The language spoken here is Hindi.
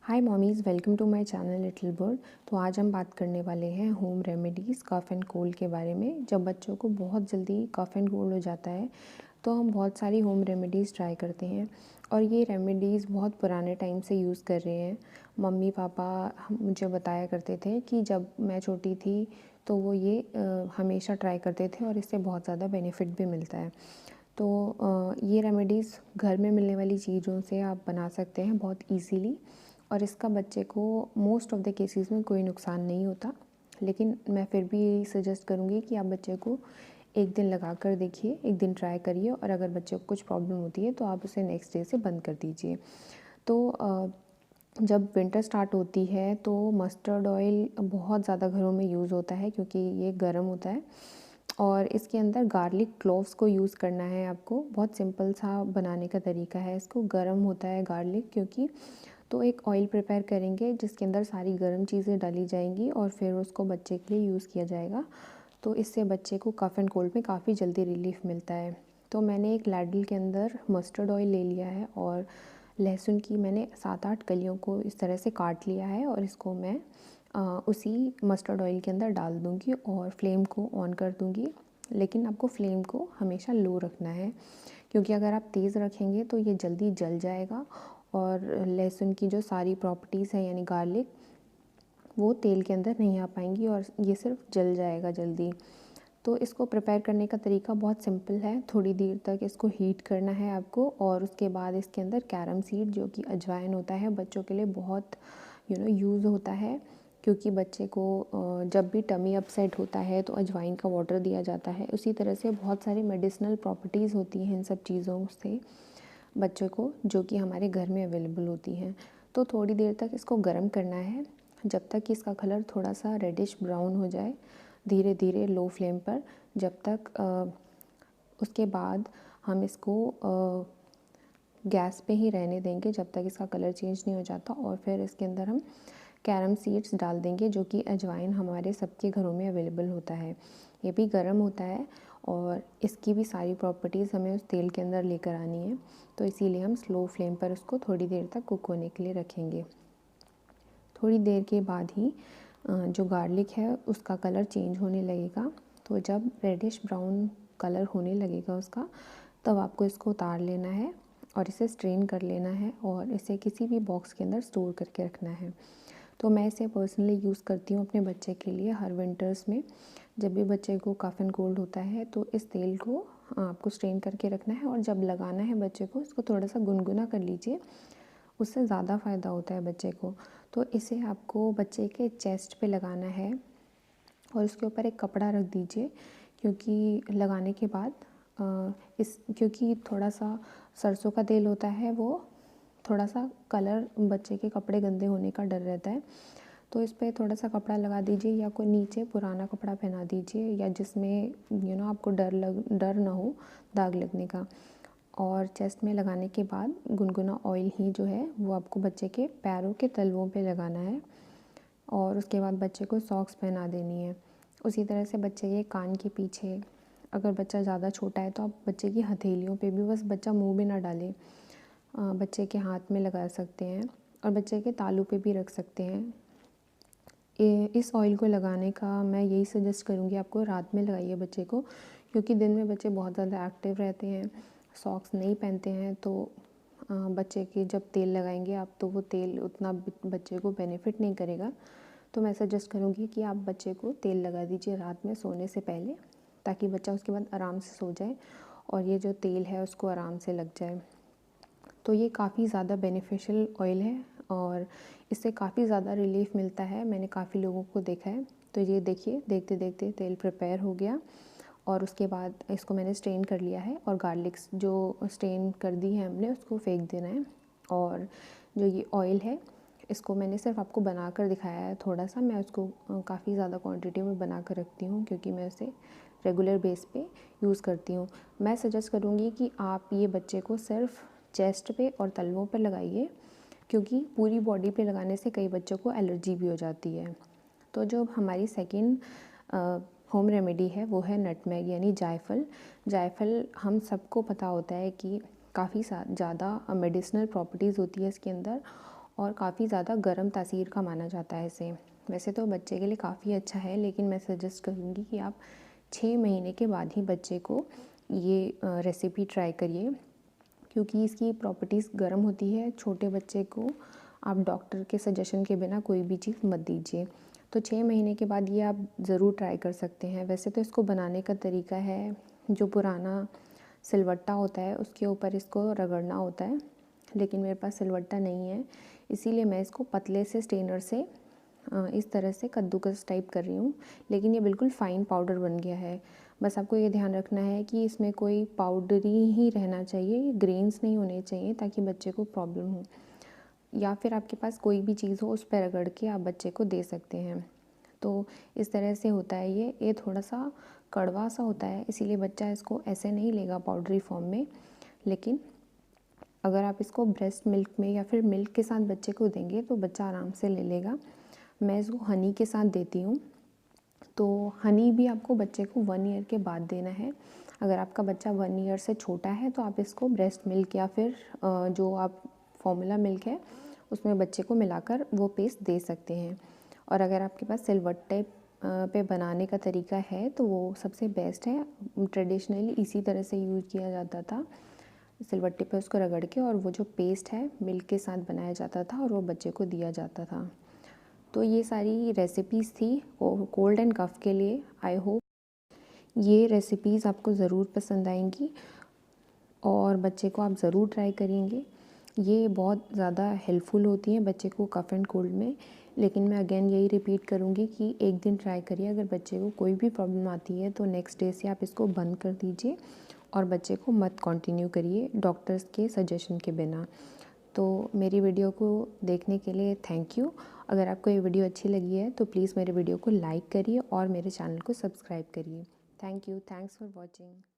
Hi mommies, welcome to my channel little bird. तो आज हम बात करने वाले हैं home remedies cough and cold के बारे में। जब बच्चों को बहुत जल्दी कफ़ एंड कोल्ड हो जाता है तो हम बहुत सारी होम रेमेडीज़ ट्राई करते हैं और ये रेमेडीज़ बहुत पुराने टाइम से यूज़ कर रहे हैं। मम्मी पापा मुझे बताया करते थे कि जब मैं छोटी थी तो वो ये हमेशा ट्राई करते थे और इससे बहुत ज़्यादा बेनिफिट भी मिलता है। तो ये रेमेडीज़ घर में मिलने वाली चीज़ों से आप बना सकते हैं बहुत ईज़िली और इसका बच्चे को मोस्ट ऑफ़ द केसेस में कोई नुकसान नहीं होता। लेकिन मैं फिर भी यही सजेस्ट करूँगी कि आप बच्चे को एक दिन लगा कर देखिए, एक दिन ट्राई करिए और अगर बच्चे को कुछ प्रॉब्लम होती है तो आप उसे नेक्स्ट डे से बंद कर दीजिए। तो जब विंटर स्टार्ट होती है तो मस्टर्ड ऑयल बहुत ज़्यादा घरों में यूज़ होता है क्योंकि ये गर्म होता है और इसके अंदर गार्लिक क्लोव्स को यूज़ करना है आपको। बहुत सिंपल सा बनाने का तरीका है। इसको गर्म होता है गार्लिक क्योंकि तो एक ऑयल प्रिपेयर करेंगे जिसके अंदर सारी गर्म चीज़ें डाली जाएंगी और फिर उसको बच्चे के लिए यूज़ किया जाएगा। तो इससे बच्चे को कफ़ एंड कोल्ड में काफ़ी जल्दी रिलीफ मिलता है। तो मैंने एक लैडल के अंदर मस्टर्ड ऑयल ले लिया है और लहसुन की मैंने 7-8 कलियों को इस तरह से काट लिया है और इसको मैं उसी मस्टर्ड ऑयल के अंदर डाल दूँगी और फ्लेम को ऑन कर दूँगी। लेकिन आपको फ्लेम को हमेशा लो रखना है क्योंकि अगर आप तेज़ रखेंगे तो ये जल्दी जल जाएगा और लहसुन की जो सारी प्रॉपर्टीज़ हैं यानी गार्लिक वो तेल के अंदर नहीं आ पाएंगी और ये सिर्फ जल जाएगा जल्दी। तो इसको प्रिपेयर करने का तरीका बहुत सिंपल है। थोड़ी देर तक इसको हीट करना है आपको और उसके बाद इसके अंदर कैरम सीड जो कि अजवाइन होता है बच्चों के लिए बहुत यूज़ होता है क्योंकि बच्चे को जब भी टमी अपसेट होता है तो अजवाइन का वाटर दिया जाता है। उसी तरह से बहुत सारी मेडिसिनल प्रॉपर्टीज़ होती हैं इन सब चीज़ों से बच्चों को जो कि हमारे घर में अवेलेबल होती हैं। तो थोड़ी देर तक इसको गर्म करना है जब तक कि इसका कलर थोड़ा सा रेडिश ब्राउन हो जाए, धीरे धीरे लो फ्लेम पर। जब तक उसके बाद हम इसको गैस पे ही रहने देंगे जब तक इसका कलर चेंज नहीं हो जाता और फिर इसके अंदर हम कैरम सीड्स डाल देंगे जो कि अजवाइन हमारे सबके घरों में अवेलेबल होता है। ये भी गर्म होता है और इसकी भी सारी प्रॉपर्टीज़ हमें उस तेल के अंदर लेकर आनी है। तो इसीलिए हम स्लो फ्लेम पर उसको थोड़ी देर तक कुक होने के लिए रखेंगे। थोड़ी देर के बाद ही जो गार्लिक है उसका कलर चेंज होने लगेगा। तो जब रेडिश ब्राउन कलर होने लगेगा उसका, तब आपको इसको उतार लेना है और इसे स्ट्रेन कर लेना है और इसे किसी भी बॉक्स के अंदर स्टोर करके रखना है। तो मैं इसे पर्सनली यूज़ करती हूँ अपने बच्चे के लिए हर विंटर्स में। जब भी बच्चे को कफ़ एंड कोल्ड होता है तो इस तेल को आपको स्ट्रेन करके रखना है और जब लगाना है बच्चे को इसको थोड़ा सा गुनगुना कर लीजिए, उससे ज़्यादा फ़ायदा होता है बच्चे को। तो इसे आपको बच्चे के चेस्ट पे लगाना है और उसके ऊपर एक कपड़ा रख दीजिए क्योंकि लगाने के बाद क्योंकि थोड़ा सा सरसों का तेल होता है वो थोड़ा सा कलर बच्चे के कपड़े गंदे होने का डर रहता है। तो इस पर थोड़ा सा कपड़ा लगा दीजिए या कोई नीचे पुराना कपड़ा पहना दीजिए या जिसमें आपको डर ना हो दाग लगने का। और चेस्ट में लगाने के बाद गुनगुना ऑयल ही जो है वो आपको बच्चे के पैरों के तलवों पे लगाना है और उसके बाद बच्चे को सॉक्स पहना देनी है। उसी तरह से बच्चे के कान के पीछे, अगर बच्चा ज़्यादा छोटा है तो आप बच्चे की हथेलियों पे भी, बस बच्चा मुंह भी ना डाले, बच्चे के हाथ में लगा सकते हैं और बच्चे के तालू पे भी रख सकते हैं। इस ऑयल को लगाने का मैं यही सजेस्ट करूँगी आपको, रात में लगाइए बच्चे को क्योंकि दिन में बच्चे बहुत ज़्यादा एक्टिव रहते हैं, सॉक्स नहीं पहनते हैं। तो बच्चे के जब तेल लगाएंगे आप तो वो तेल उतना बच्चे को बेनिफिट नहीं करेगा। तो मैं सजेस्ट करूँगी कि आप बच्चे को तेल लगा दीजिए रात में सोने से पहले ताकि बच्चा उसके बाद आराम से सो जाए और ये जो तेल है उसको आराम से लग जाए। तो ये काफ़ी ज़्यादा बेनिफिशियल ऑयल है और इससे काफ़ी ज़्यादा रिलीफ मिलता है। मैंने काफ़ी लोगों को देखा है। तो ये देखिए, देखते देखते तेल प्रिपेयर हो गया और उसके बाद इसको मैंने स्ट्रेन कर लिया है और गार्लिक्स जो स्ट्रेन कर दी है हमने उसको फेंक देना है। और जो ये ऑयल है इसको मैंने सिर्फ आपको बना कर दिखाया है थोड़ा सा। मैं उसको काफ़ी ज़्यादा क्वांटिटी में बना कर रखती हूँ क्योंकि मैं उसे रेगुलर बेस पे यूज़ करती हूँ। मैं सजेस्ट करूँगी कि आप ये बच्चे को सिर्फ चेस्ट पे और तलवों पर लगाइए क्योंकि पूरी बॉडी पे लगाने से कई बच्चों को एलर्जी भी हो जाती है। तो जो हमारी सेकंड होम रेमेडी है वो है नटमेग यानी जायफल। जायफल हम सबको पता होता है कि काफ़ी ज़्यादा मेडिसिनल प्रॉपर्टीज़ होती है इसके अंदर और काफ़ी ज़्यादा गर्म तासीर का माना जाता है इसे। वैसे तो बच्चे के लिए काफ़ी अच्छा है, लेकिन मैं सजेस्ट करूँगी कि आप 6 महीने के बाद ही बच्चे को ये रेसिपी ट्राई करिए, क्योंकि इसकी प्रॉपर्टीज़ गर्म होती है। छोटे बच्चे को आप डॉक्टर के सजेशन के बिना कोई भी चीज़ मत दीजिए। तो 6 महीने के बाद ये आप ज़रूर ट्राई कर सकते हैं। वैसे तो इसको बनाने का तरीका है, जो पुराना सिलवट्टा होता है उसके ऊपर इसको रगड़ना होता है, लेकिन मेरे पास सिलवट्टा नहीं है, इसीलिए मैं इसको पतले से स्ट्रेनर से इस तरह से कद्दूकस टाइप कर रही हूँ। लेकिन ये बिल्कुल फ़ाइन पाउडर बन गया है। बस आपको ये ध्यान रखना है कि इसमें कोई पाउडरी ही रहना चाहिए, ग्रेन्स नहीं होने चाहिए, ताकि बच्चे को प्रॉब्लम हो। या फिर आपके पास कोई भी चीज़ हो उस पर रगड़ के आप बच्चे को दे सकते हैं। तो इस तरह से होता है ये थोड़ा सा कड़वा सा होता है, इसीलिए बच्चा इसको ऐसे नहीं लेगा पाउडरी फॉर्म में। लेकिन अगर आप इसको ब्रेस्ट मिल्क में या फिर मिल्क के साथ बच्चे को देंगे तो बच्चा आराम से ले लेगा। मैं इसको हनी के साथ देती हूँ। तो हनी भी आपको बच्चे को 1 ईयर के बाद देना है। अगर आपका बच्चा 1 ईयर से छोटा है तो आप इसको ब्रेस्ट मिल्क या फिर जो आप फॉर्मूला मिल्क है उसमें बच्चे को मिलाकर वो पेस्ट दे सकते हैं। और अगर आपके पास सिलवट्टे पे बनाने का तरीका है तो वो सबसे बेस्ट है। ट्रेडिशनली इसी तरह से यूज़ किया जाता था, सिलवट्टे पे उसको रगड़ के, और वो जो पेस्ट है मिल्क के साथ बनाया जाता था और वो बच्चे को दिया जाता था। तो ये सारी रेसिपीज़ थी कोल्ड एंड कफ़ के लिए। आई होप ये रेसिपीज़ आपको ज़रूर पसंद आएंगी और बच्चे को आप ज़रूर ट्राई करेंगे। ये बहुत ज़्यादा हेल्पफुल होती हैं बच्चे को कफ़ एंड कोल्ड में। लेकिन मैं अगेन यही रिपीट करूँगी कि एक दिन ट्राई करिए, अगर बच्चे को कोई भी प्रॉब्लम आती है तो नेक्स्ट डे से आप इसको बंद कर दीजिए और बच्चे को मत कंटिन्यू करिए डॉक्टर्स के सजेशन के बिना। तो मेरी वीडियो को देखने के लिए थैंक यू। अगर आपको ये वीडियो अच्छी लगी है तो प्लीज़ मेरे वीडियो को लाइक करिए और मेरे चैनल को सब्सक्राइब करिए। Thank you, thanks for watching.